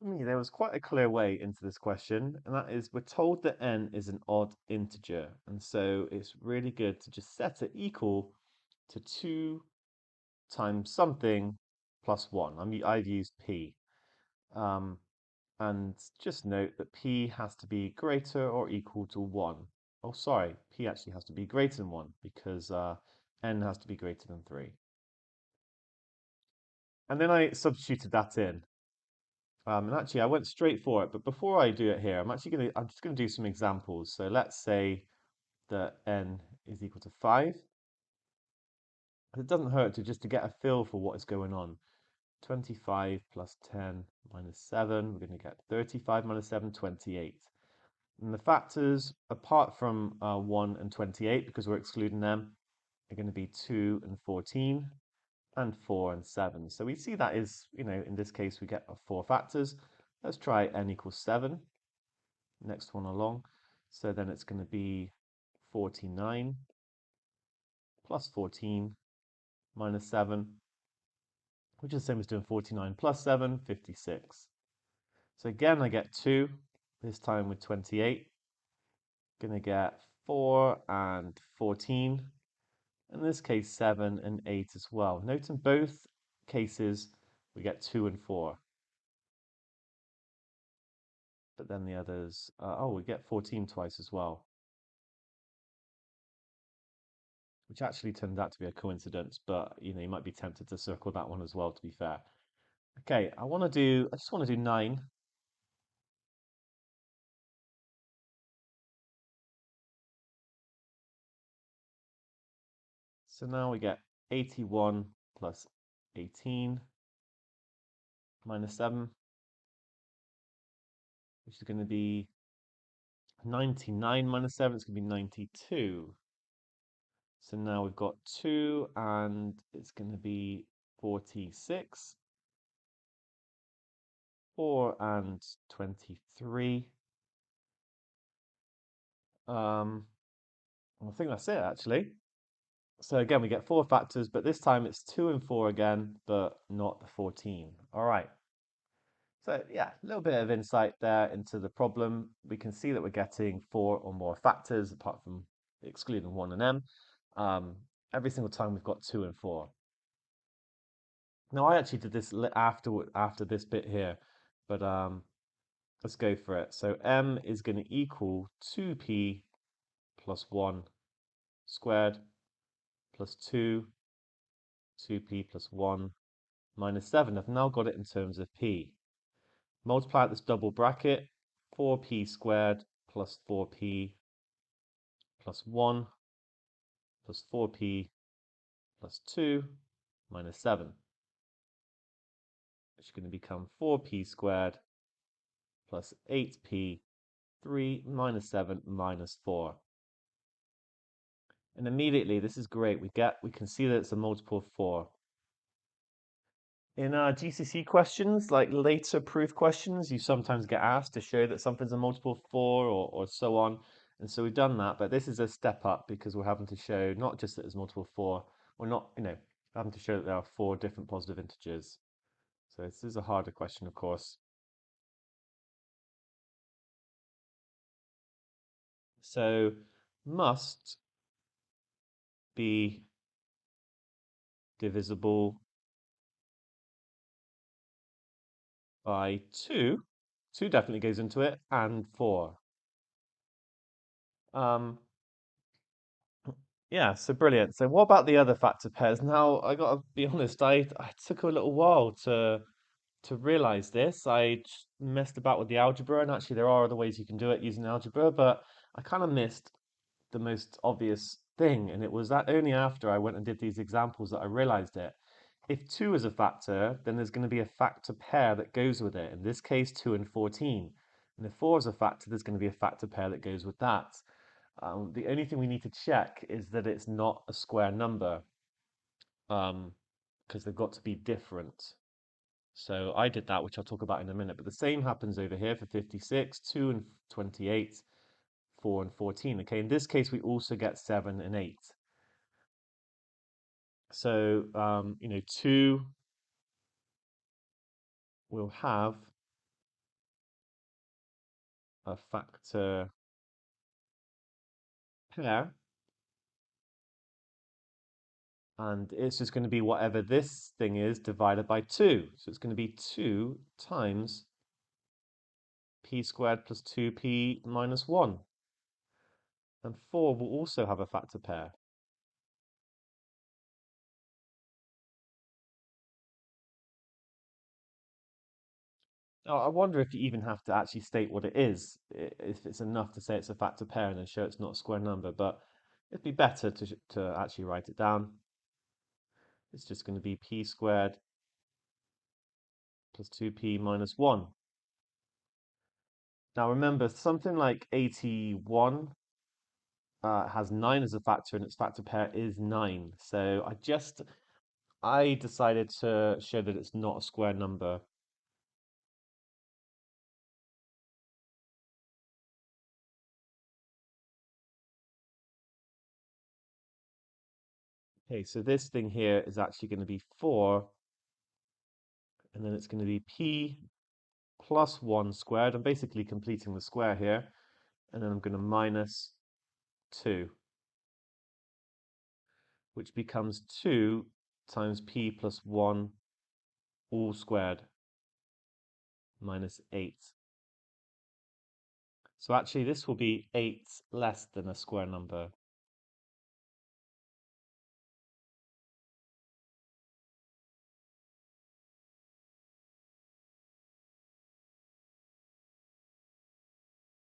For me, there was quite a clear way into this question, and that is we're told that n is an odd integer, and so it's really good to just set it equal to 2 times something plus 1. I've used p. Um, and just note that p has to be greater or equal to 1. Oh, sorry, p actually has to be greater than 1 because n has to be greater than 3. And then I substituted that in. And actually, I went straight for it. But before I do it here, I'm just gonna do some examples. So let's say that n is equal to 5. It doesn't hurt to get a feel for what is going on. 25 plus 10 minus 7, we're going to get 35 minus 7, 28. And the factors, apart from 1 and 28, because we're excluding them, are going to be 2 and 14, and 4 and 7. So we see that is, in this case, we get 4 factors. Let's try n equals 7, next one along. So then it's going to be 49 plus 14 minus 7, which is the same as doing 49 plus 7, 56. So again, I get 2, this time with 28. Going to get 4 and 14. In this case, 7 and 8 as well. Note in both cases, we get 2 and 4. But then the others, we get 14 twice as well. Which actually turned out to be a coincidence, but you might be tempted to circle that one as well, to be fair. Okay, I just want to do 9. So now we get 81 plus 18 minus 7, which is going to be 99 minus 7, it's going to be 92. So now we've got 2, and it's going to be 46. 4 and 23. I think that's it, actually. So again, we get 4 factors, but this time it's 2 and 4 again, but not the 14. All right. So yeah, a little bit of insight there into the problem. We can see that we're getting 4 or more factors, apart from excluding 1 and m. Every single time we've got 2 and 4. Now I actually did this after this bit here, but let's go for it. So m is going to equal 2p plus 1 squared plus 2p plus 1 minus 7. I've now got it in terms of p. Multiply out this double bracket, 4p squared plus 4p plus 1 plus 4p plus 2 minus 7, which is going to become 4p squared plus 8p, 3 minus 7 minus 4. And immediately, this is great. We can see that it's a multiple of 4. In GCC questions, like later proof questions, you sometimes get asked to show that something's a multiple of 4 or so on. And so we've done that, but this is a step up because we're having to show not just that it's multiple of 4, we're not, having to show that there are 4 different positive integers. So this is a harder question, of course. So must be divisible by 2. 2 definitely goes into it, and 4. Um, yeah, so brilliant. So what about the other factor pairs? Now, I gotta be honest, I took a little while to realize this. Messed about with the algebra, and actually there are other ways you can do it using algebra, but I kind of missed the most obvious thing, and it was that only after I went and did these examples that I realized it. If 2 is a factor, then there's going to be a factor pair that goes with it. In this case, 2 and 14. And if 4 is a factor, there's going to be a factor pair that goes with that. The only thing we need to check is that it's not a square number, because they've got to be different. So I did that, which I'll talk about in a minute. But the same happens over here for 56, 2 and 28, 4 and 14. Okay, in this case, we also get 7 and 8. So, 2 will have a factor pair, and it's just going to be whatever this thing is divided by 2. So it's going to be 2 times p squared plus 2p minus 1. And 4 will also have a factor pair. Now, I wonder if you even have to actually state what it is, if it's enough to say it's a factor pair and then show it's not a square number, but it'd be better to actually write it down. It's just going to be p squared plus 2p minus 1. Now remember, something like 81 has 9 as a factor and its factor pair is 9. So I decided to show that it's not a square number. Okay, so this thing here is actually going to be 4, and then it's going to be p plus 1 squared. I'm basically completing the square here, and then I'm going to minus 2, which becomes 2 times p plus 1 all squared minus 8. So actually this will be 8 less than a square number.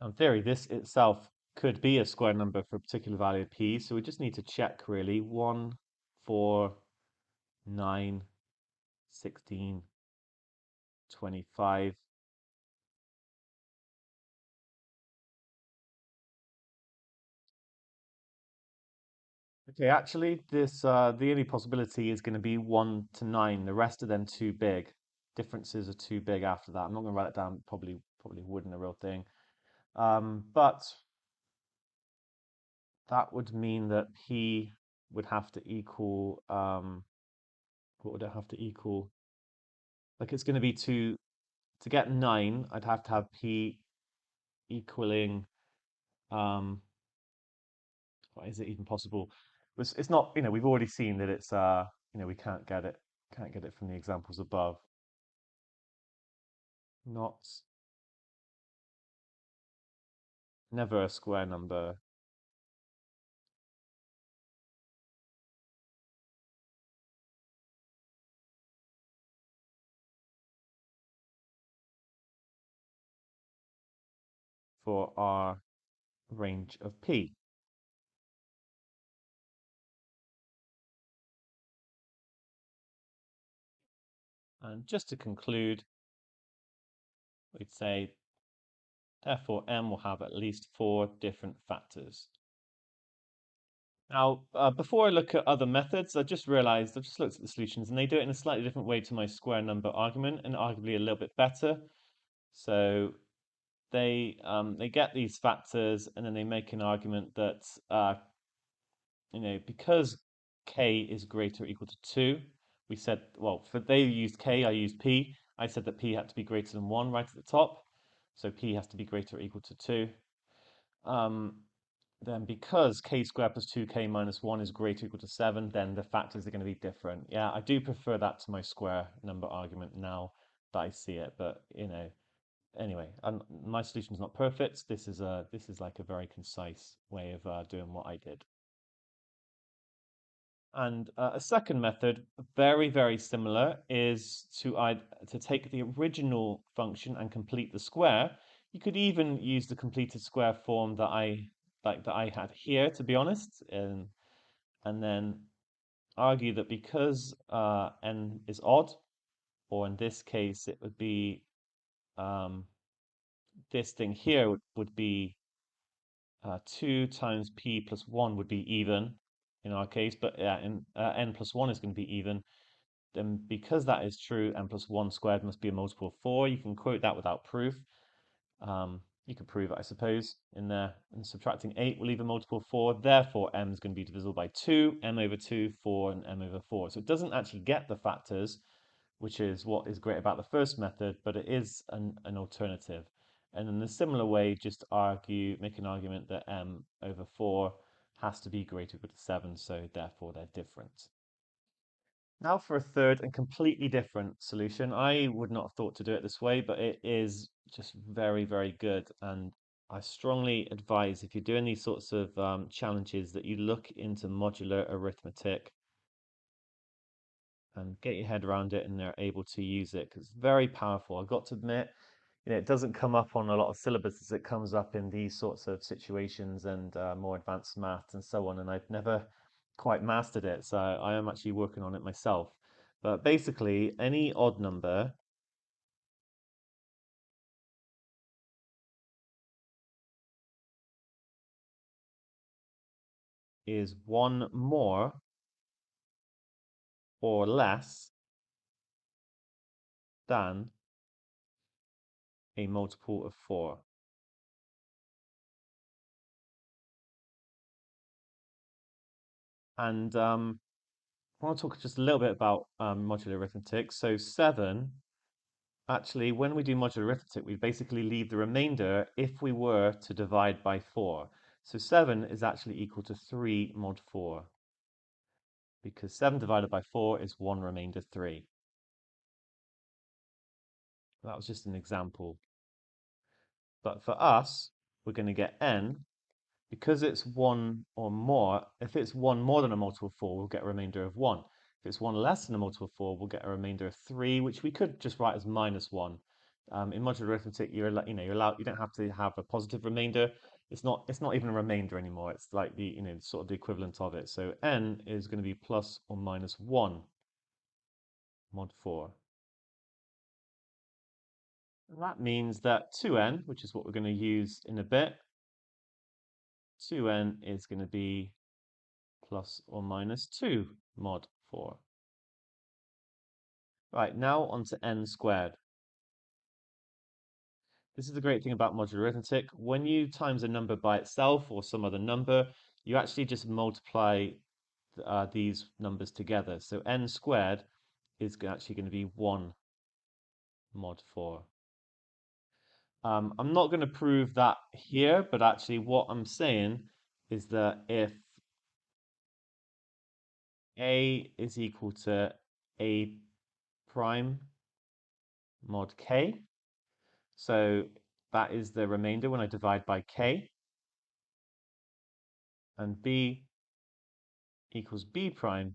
In theory, this itself could be a square number for a particular value of p, so we just need to check really. 1, 4, 9, 16, 25. Okay, actually, the only possibility is going to be 1 to 9. The rest of them too big. Differences are too big after that. I'm not going to write it down. Probably wouldn't a real thing. But that would mean that p would have to equal what would it have to equal? Like it's going to be to get 9. I'd have to have p equaling um what is it even possible? It's not, we've already seen that it's we can't get it from the examples above. Not Never a square number for our range of p. And just to conclude, we'd say therefore m will have at least 4 different factors. Now, before I look at other methods, I just realized I've just looked at the solutions and they do it in a slightly different way to my square number argument and arguably a little bit better. So they get these factors and then they make an argument that because k is greater or equal to 2, we said, well, for they used k, I used p. I said that p had to be greater than 1 right at the top. So p has to be greater or equal to 2. Um, then because k squared plus 2k minus 1 is greater or equal to 7, then the factors are going to be different. Yeah, I do prefer that to my square number argument now that I see it, but anyway, my solution is not perfect. This is like a very concise way of doing what I did. And a second method, very, very similar, is to take the original function and complete the square. You could even use the completed square form that I had here, to be honest, and then argue that because n is odd, or in this case it would be this thing here would be 2 times p plus 1 would be even in our case, but n plus 1 is going to be even. Then because that is true, n plus 1 squared must be a multiple of 4. You can quote that without proof. You could prove it, I suppose, in there. And subtracting 8 will leave a multiple of 4. Therefore, m is going to be divisible by 2, m over 2, 4, and m over 4. So it doesn't actually get the factors, which is what is great about the first method, but it is an alternative. And in a similar way, just make an argument that m over 4 has to be greater or equal to 7, so therefore they're different. Now for a third and completely different solution. I would not have thought to do it this way, but it is just very, very good. And I strongly advise, if you're doing these sorts of challenges, that you look into modular arithmetic and get your head around it and they're able to use it because it's very powerful. I've got to admit, it doesn't come up on a lot of syllabuses. It comes up in these sorts of situations and more advanced maths and so on. And I've never quite mastered it, so I am actually working on it myself. But basically, any odd number is one more or less than a multiple of 4. And I want to talk just a little bit about modular arithmetic. So 7, actually, when we do modular arithmetic, we basically leave the remainder if we were to divide by 4. So 7 is actually equal to 3 mod 4, because 7 divided by 4 is 1 remainder 3. That was just an example. But for us, we're going to get n, because it's 1 or more. If it's 1 more than a multiple of 4, we'll get a remainder of 1. If it's 1 less than a multiple of 4, we'll get a remainder of 3, which we could just write as minus 1. In modular arithmetic, you're allowed, you don't have to have a positive remainder. It's not even a remainder anymore. It's like the sort of the equivalent of it. So n is going to be plus or minus 1 mod 4. And that means that 2n, which is what we're going to use in a bit, 2n is going to be plus or minus 2 mod 4. Right, now on to n squared. This is the great thing about modular arithmetic. When you times a number by itself or some other number, you actually just multiply these numbers together. So n squared is actually going to be 1 mod 4. I'm not going to prove that here, but actually what I'm saying is that if a is equal to a prime mod k, so that is the remainder when I divide by k, and b equals b prime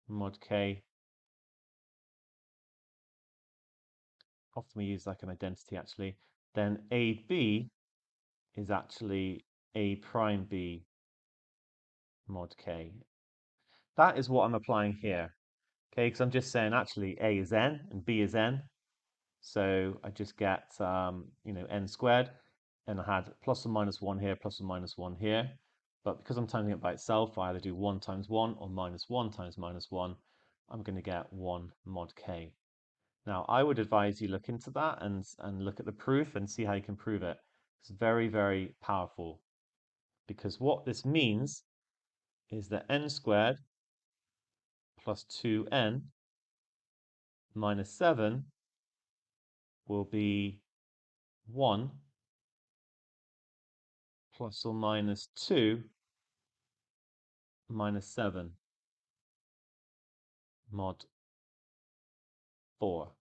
mod k. Often we use like an identity actually. Then AB is actually a prime b mod k. That is what I'm applying here. Okay, because I'm just saying actually a is n and b is n. So I just get n squared, and I had plus or minus 1 here, plus or minus 1 here. But because I'm timing it by itself, I either do 1 times 1 or minus 1 times minus 1. I'm going to get 1 mod k. Now, I would advise you look into that and look at the proof and see how you can prove it. It's very, very powerful, because what this means is that n squared plus 2n minus 7 will be 1 plus or minus 2 minus 7 mod 4.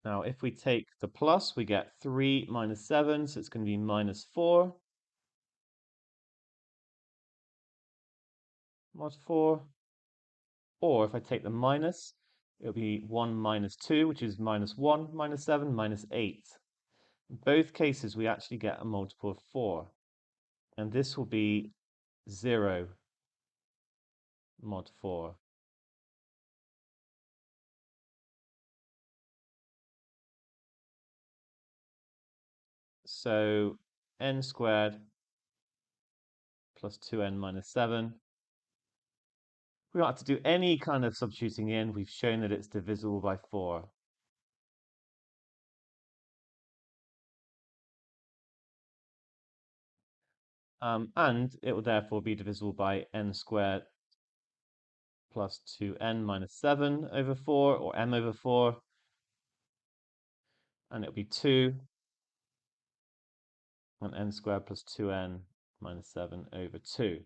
Now, if we take the plus, we get 3 minus 7, so it's going to be minus 4 mod 4. Or if I take the minus, it'll be 1 minus 2, which is minus 1 minus 7 minus 8. In both cases, we actually get a multiple of 4. And this will be 0 mod 4. So n squared plus 2n minus 7. We don't have to do any kind of substituting in. We've shown that it's divisible by 4. And it will therefore be divisible by n squared plus 2n minus 7 over 4, or m over 4, and it'll be 2, and n squared plus 2n minus 7 over 2.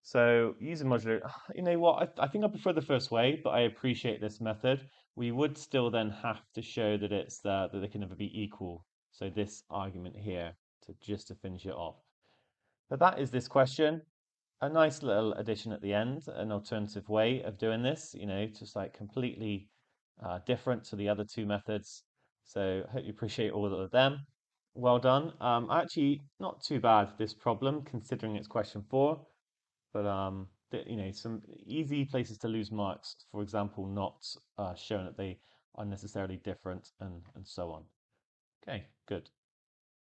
So using modular, you know what, I think I prefer the first way, but I appreciate this method. We would still then have to show that that they can never be equal. So this argument here, just to finish it off. But that is this question. A nice little addition at the end, an alternative way of doing this, you know, just like completely different to the other two methods. So I hope you appreciate all of them. Well done. Actually, not too bad, this problem, considering it's question 4. But you know, some easy places to lose marks, for example, not showing that they are necessarily different, and so on. Okay, good.